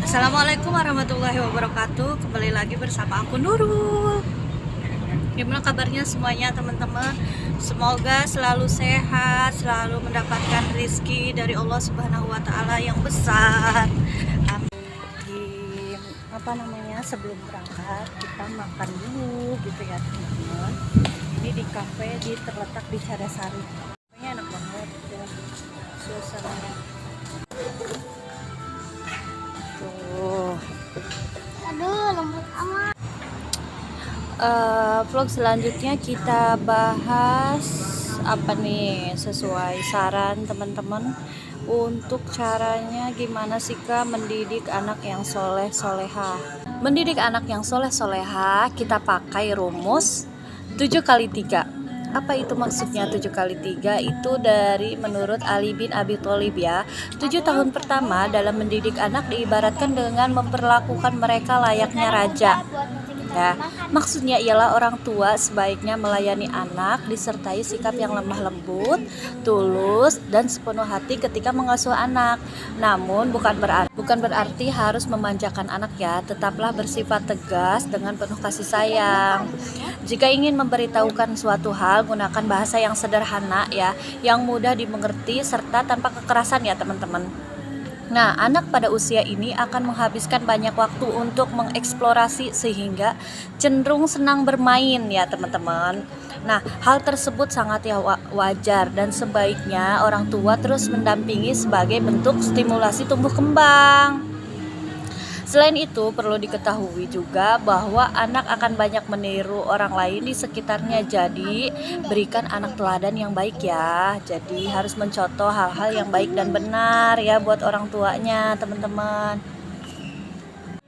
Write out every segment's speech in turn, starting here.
Assalamualaikum warahmatullahi wabarakatuh. Kembali lagi bersama aku Nurul. Gimana kabarnya semuanya teman-teman? Semoga selalu sehat, selalu mendapatkan rezeki dari Allah Subhanahu wa taala yang besar. Amin. Di sebelum berangkat kita makan dulu gitu ya teman-teman. Ini di kafe terletak di Cadasari. Ini enak banget ya suasananya. Aduh, lembut amat. Vlog selanjutnya kita bahas apa nih sesuai saran teman-teman untuk caranya gimana sih Kak mendidik anak yang soleh soleha. Mendidik anak yang soleh soleha kita pakai rumus 7x3. Apa itu maksudnya 7x3? Itu dari menurut Ali bin Abi Thalib ya. 7 tahun pertama dalam mendidik anak diibaratkan dengan memperlakukan mereka layaknya raja. Ya, maksudnya ialah orang tua sebaiknya melayani anak disertai sikap yang lemah lembut, tulus, dan sepenuh hati ketika mengasuh anak. Namun bukan berarti harus memanjakan anak ya, tetaplah bersifat tegas dengan penuh kasih sayang. Jika ingin memberitahukan suatu hal, gunakan bahasa yang sederhana ya, yang mudah dimengerti serta tanpa kekerasan ya teman-teman. Nah, anak pada usia ini akan menghabiskan banyak waktu untuk mengeksplorasi sehingga cenderung senang bermain ya teman-teman. Nah, hal tersebut sangat ya wajar dan sebaiknya orang tua terus mendampingi sebagai bentuk stimulasi tumbuh kembang. Selain itu, perlu diketahui juga bahwa anak akan banyak meniru orang lain di sekitarnya. Jadi, berikan anak teladan yang baik ya. Jadi, harus mencontoh hal-hal yang baik dan benar ya buat orang tuanya, teman-teman.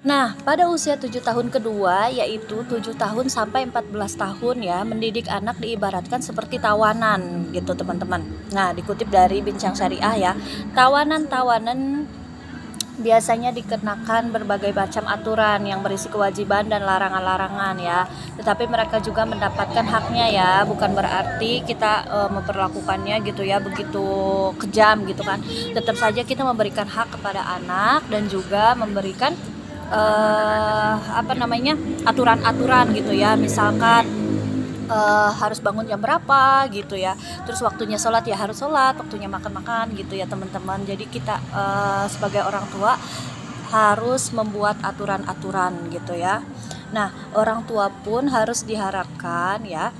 Nah, pada usia 7 tahun kedua, yaitu 7 tahun sampai 14 tahun ya, mendidik anak diibaratkan seperti tawanan gitu, teman-teman. Nah, dikutip dari Bincang Syariah ya, tawanan-tawanan biasanya dikenakan berbagai macam aturan yang berisi kewajiban dan larangan-larangan ya. Tetapi mereka juga mendapatkan haknya ya, bukan berarti kita memperlakukannya gitu ya begitu kejam gitu kan. Tetap saja kita memberikan hak kepada anak dan juga memberikan aturan-aturan gitu ya. Misalkan harus bangun jam berapa gitu ya, terus waktunya sholat ya harus sholat, waktunya makan gitu ya teman-teman. Jadi kita sebagai orang tua harus membuat aturan-aturan gitu ya. Nah, orang tua pun harus diharapkan ya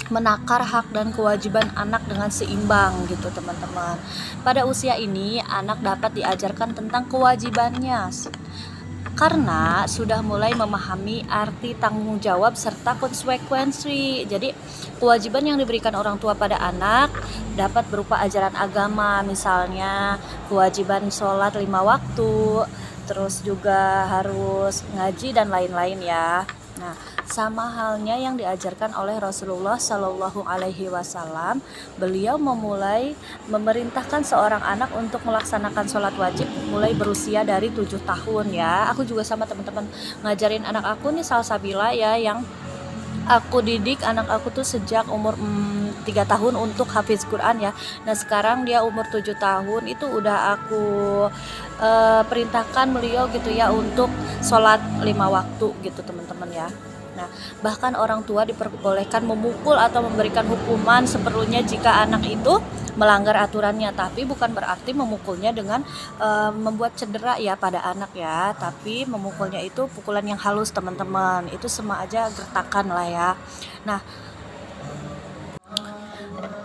menakar hak dan kewajiban anak dengan seimbang gitu teman-teman. Pada usia ini anak dapat diajarkan tentang kewajibannya karena sudah mulai memahami arti tanggung jawab serta konsekuensi. Jadi kewajiban yang diberikan orang tua pada anak dapat berupa ajaran agama, misalnya kewajiban sholat 5 waktu, terus juga harus ngaji dan lain-lain ya. Nah, sama halnya yang diajarkan oleh Rasulullah Shallallahu Alaihi Wasallam. Beliau memulai memerintahkan seorang anak untuk melaksanakan sholat wajib mulai berusia dari 7 tahun ya. Aku juga sama teman-teman ngajarin anak aku nih salsabila ya, yang aku didik anak aku tuh sejak umur 3 tahun untuk hafiz Quran ya. Nah, sekarang dia umur 7 tahun, itu udah aku perintahkan beliau gitu ya untuk sholat 5 waktu gitu teman-teman ya. Nah, bahkan orang tua diperbolehkan memukul atau memberikan hukuman seperlunya jika anak itu melanggar aturannya, tapi bukan berarti memukulnya dengan membuat cedera ya pada anak ya, tapi memukulnya itu pukulan yang halus teman-teman, itu sama aja gertakan lah ya. Nah,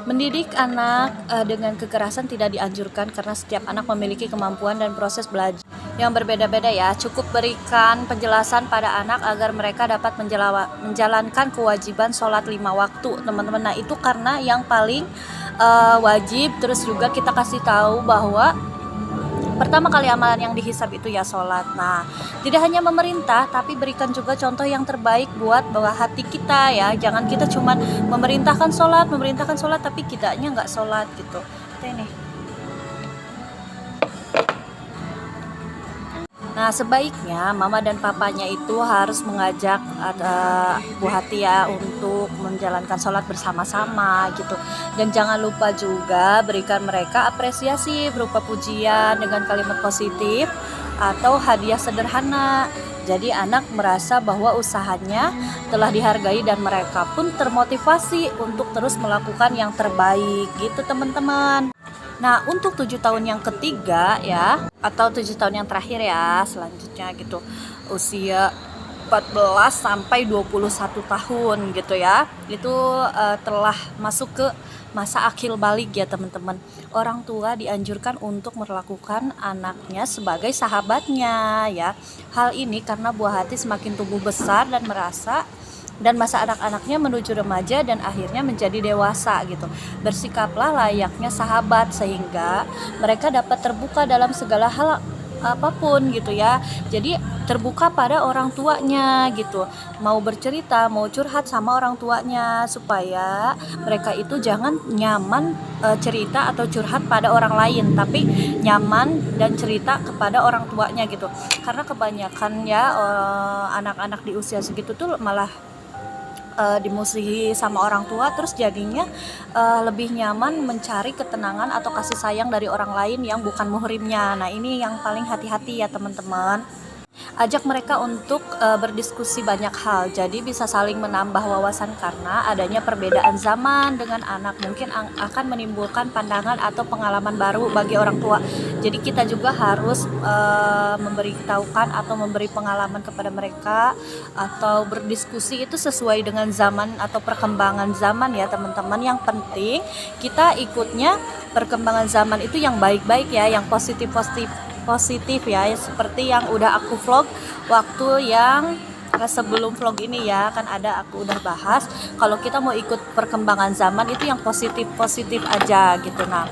mendidik anak dengan kekerasan tidak dianjurkan karena setiap anak memiliki kemampuan dan proses belajar yang berbeda-beda ya. Cukup berikan penjelasan pada anak agar mereka dapat menjalankan kewajiban sholat 5 waktu teman-teman. Nah, itu karena yang paling wajib. Terus juga kita kasih tahu bahwa pertama kali amalan yang dihisab itu ya sholat. Nah, tidak hanya memerintah, tapi berikan juga contoh yang terbaik buat bawah hati kita ya. Jangan kita cuma memerintahkan sholat, tapi kitanya nggak sholat gitu. Ini. Nah, sebaiknya mama dan papanya itu harus mengajak Bu Hati ya untuk menjalankan sholat bersama-sama gitu. Dan jangan lupa juga berikan mereka apresiasi berupa pujian dengan kalimat positif atau hadiah sederhana. Jadi anak merasa bahwa usahanya telah dihargai dan mereka pun termotivasi untuk terus melakukan yang terbaik gitu teman-teman. Nah, untuk 7 tahun yang ketiga ya, atau 7 tahun yang terakhir ya, selanjutnya gitu, usia 14 sampai 21 tahun gitu ya. Itu telah masuk ke masa akil balik ya teman-teman. Orang tua dianjurkan untuk melakukan anaknya sebagai sahabatnya ya. Hal ini karena buah hati semakin tumbuh besar dan masa anak-anaknya menuju remaja dan akhirnya menjadi dewasa gitu. Bersikaplah layaknya sahabat sehingga mereka dapat terbuka dalam segala hal apapun gitu ya. Jadi terbuka pada orang tuanya gitu, mau bercerita, mau curhat sama orang tuanya, supaya mereka itu jangan nyaman cerita atau curhat pada orang lain, tapi nyaman dan cerita kepada orang tuanya gitu. Karena kebanyakan ya anak-anak di usia segitu tuh malah dimusuhi sama orang tua, terus jadinya lebih nyaman mencari ketenangan atau kasih sayang dari orang lain yang bukan muhrimnya. Nah, ini yang paling hati-hati ya teman-teman. Ajak mereka untuk berdiskusi banyak hal, jadi bisa saling menambah wawasan karena adanya perbedaan zaman dengan anak mungkin akan menimbulkan pandangan atau pengalaman baru bagi orang tua. Jadi kita juga harus memberitahukan atau memberi pengalaman kepada mereka atau berdiskusi itu sesuai dengan zaman atau perkembangan zaman ya teman-teman. Yang penting kita ikutnya perkembangan zaman itu yang baik-baik ya, yang positif ya, seperti yang udah aku vlog waktu yang sebelum vlog ini ya, kan ada aku udah bahas kalau kita mau ikut perkembangan zaman itu yang positif aja gitu. Nah,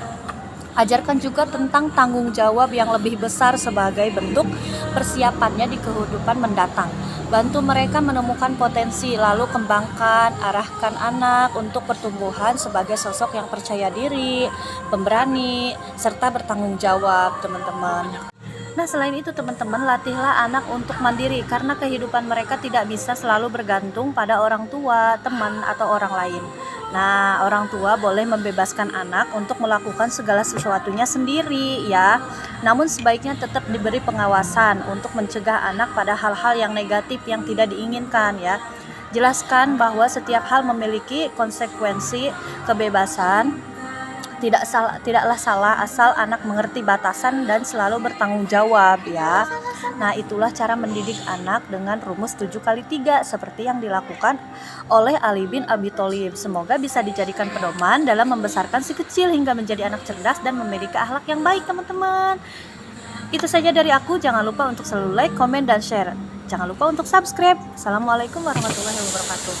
ajarkan juga tentang tanggung jawab yang lebih besar sebagai bentuk persiapannya di kehidupan mendatang. Bantu mereka menemukan potensi, lalu kembangkan, arahkan anak untuk pertumbuhan sebagai sosok yang percaya diri, pemberani, serta bertanggung jawab teman-teman. Nah, selain itu teman-teman, latihlah anak untuk mandiri karena kehidupan mereka tidak bisa selalu bergantung pada orang tua, teman, atau orang lain. Nah, orang tua boleh membebaskan anak untuk melakukan segala sesuatunya sendiri ya. Namun sebaiknya tetap diberi pengawasan untuk mencegah anak pada hal-hal yang negatif yang tidak diinginkan ya. Jelaskan bahwa setiap hal memiliki konsekuensi, kebebasan tidaklah salah asal anak mengerti batasan dan selalu bertanggung jawab ya. Nah, itulah cara mendidik anak dengan rumus 7x3 seperti yang dilakukan oleh Ali bin Abi Thalib. Semoga bisa dijadikan pedoman dalam membesarkan si kecil hingga menjadi anak cerdas dan memiliki akhlak yang baik teman-teman. Itu saja dari aku, jangan lupa untuk selalu like, komen, dan share. Jangan lupa untuk subscribe. Assalamualaikum warahmatullahi wabarakatuh.